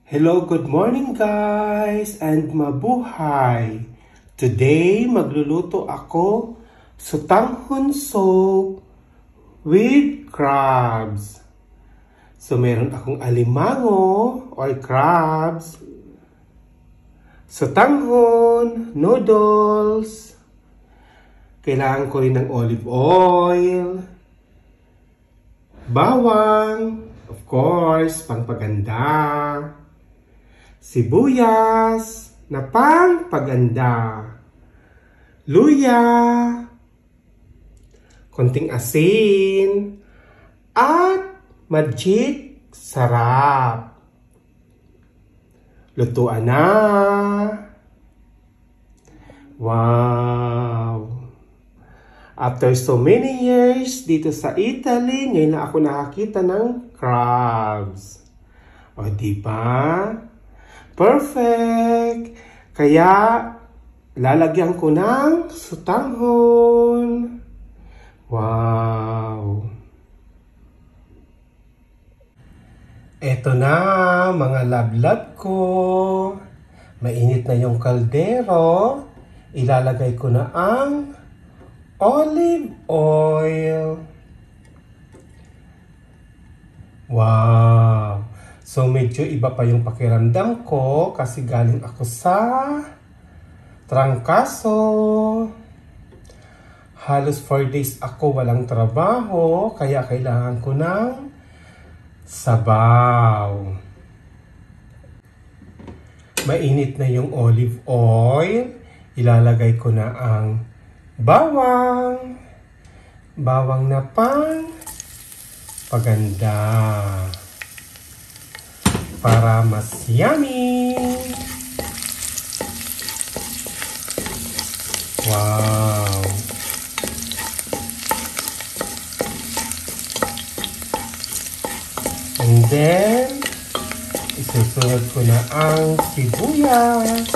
Hello, good morning guys and mabuhay! Today, magluluto ako sotanghon soup with crabs. So, meron akong alimango or crabs, sotanghon, noodles, kailangan ko rin ng olive oil, bawang, of course, pangpaganda, sibuyas na pangpaganda, luya, konting asin, at magic sarap. Lutuan na! Wow! After so many years dito sa Italy, ngayon na ako nakakita ng crabs. O, diba? Perfect! Kaya, lalagyan ko ng sotanghon. Wow! Eto na, mga lablab ko. Mainit na yung kaldero. Ilalagay ko na ang olive oil. Wow! So, medyo iba pa yung pakiramdam ko kasi galing ako sa trangkaso. Halos 4 days ako walang trabaho, kaya kailangan ko ng sabaw. Mainit na yung olive oil. Ilalagay ko na ang bawang. Bawang na pang paganda. Para mas yummy. Wow. And then, isusunod ko na ang sibuyas.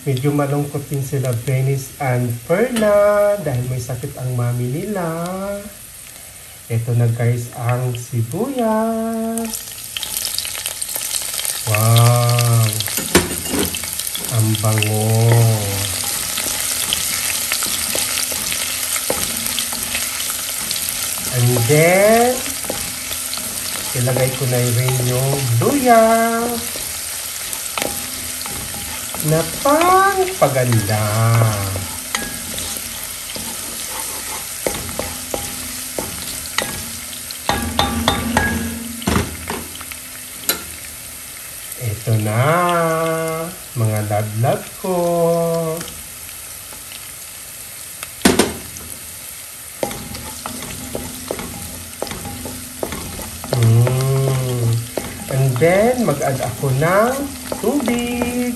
Medyo malungkot din sila Venice and Perla dahil may sakit ang mami nila. Ito na guys ang sibuyas. Wow! Ang bango. And then, ilagay ko na rin yung luya na pangpaganda. Ito na, mga lablab ko. And then, mag-add ako ng tubig.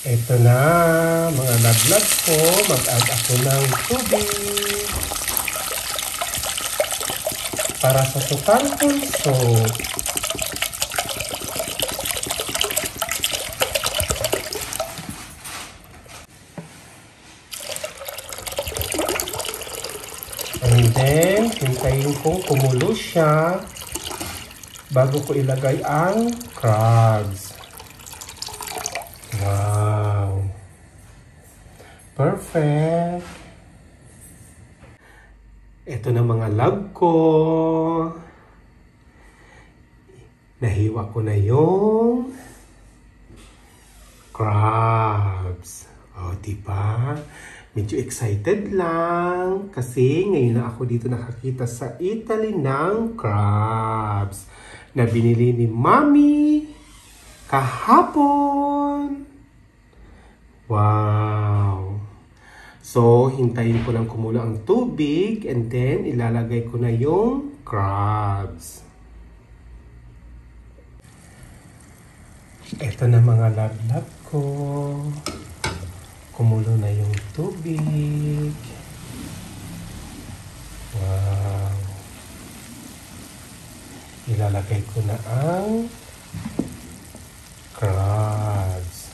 Ito na, mga lablab ko, mag-add ako ng tubig para sa sotanghon soup. And then, hintayin kong kumulo siya bago ko ilagay ang crabs. Wow! Perfect! Ito na mga love ko. Nahiwa ko na yung crabs. O, diba? Medyo excited lang kasi ngayon na ako dito nakakita sa Italy ng crabs na binili ni Mami kahapon. Wow! So, hintayin ko lang kumulo ang tubig and then ilalagay ko na yung crabs. Ito na mga lablab ko. Kumulo na yung tubig. Wow! Ilalagay ko na ang crabs.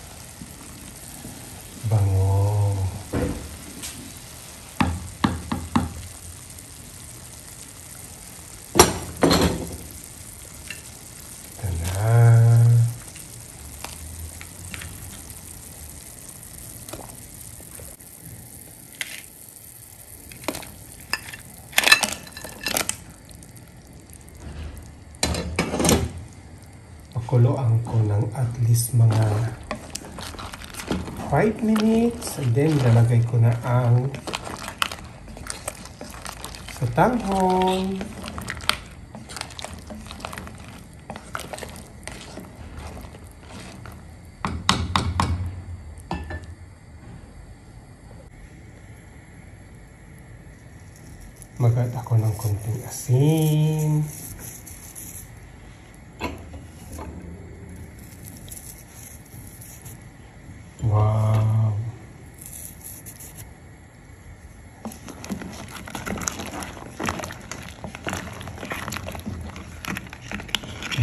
pakukuluan ko ng at least mga 5 minutes. And then, lalagay ko na ang sotanghon. Mag-add ako ng konting asin. Wow!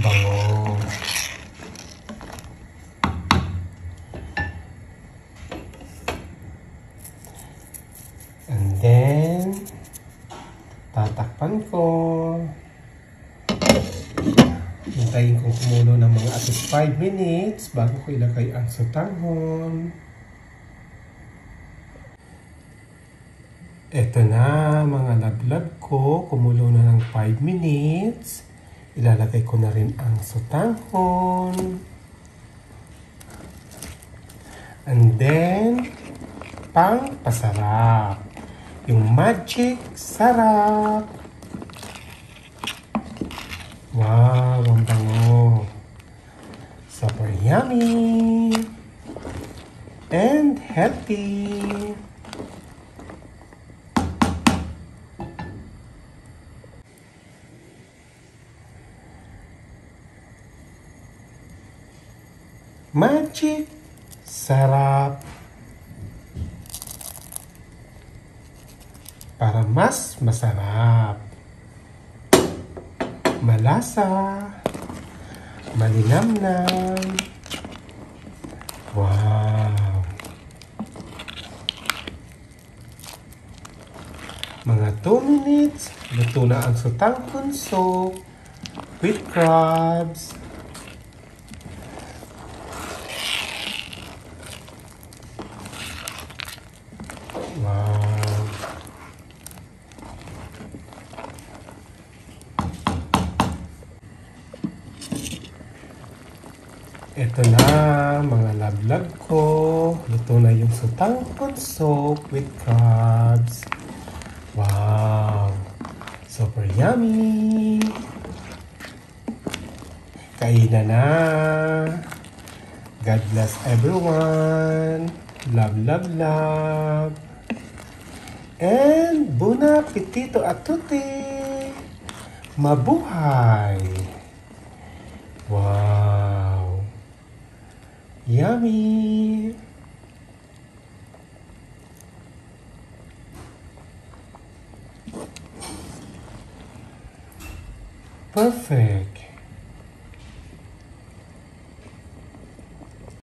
Bango! And then, tatakpan ko. Hintayin kong kumulo ng mga at least 5 minutes bago ko ilagay ang sotanghon. Ito na mga lablab ko. Kumulo na ng 5 minutes. Ilalagay ko na rin ang sotanghon. And then, pang-pasarap. Yung magic sarap. Wow, ang bango. Super yummy. And healthy. Magic sarap. Para mas masarap, malasa, malinamnam. Wow! Mga 2 minutes, luto na ang sotanghon soup with crabs. Wow! Ito na mga lablab ko. Luto na yung sotanghon soup with crabs. Wow! Super yummy! Kainan na! God bless everyone! Love, love, love! And bon appetito a tutti! Mabuhay! Wow! Yummy! Perfect!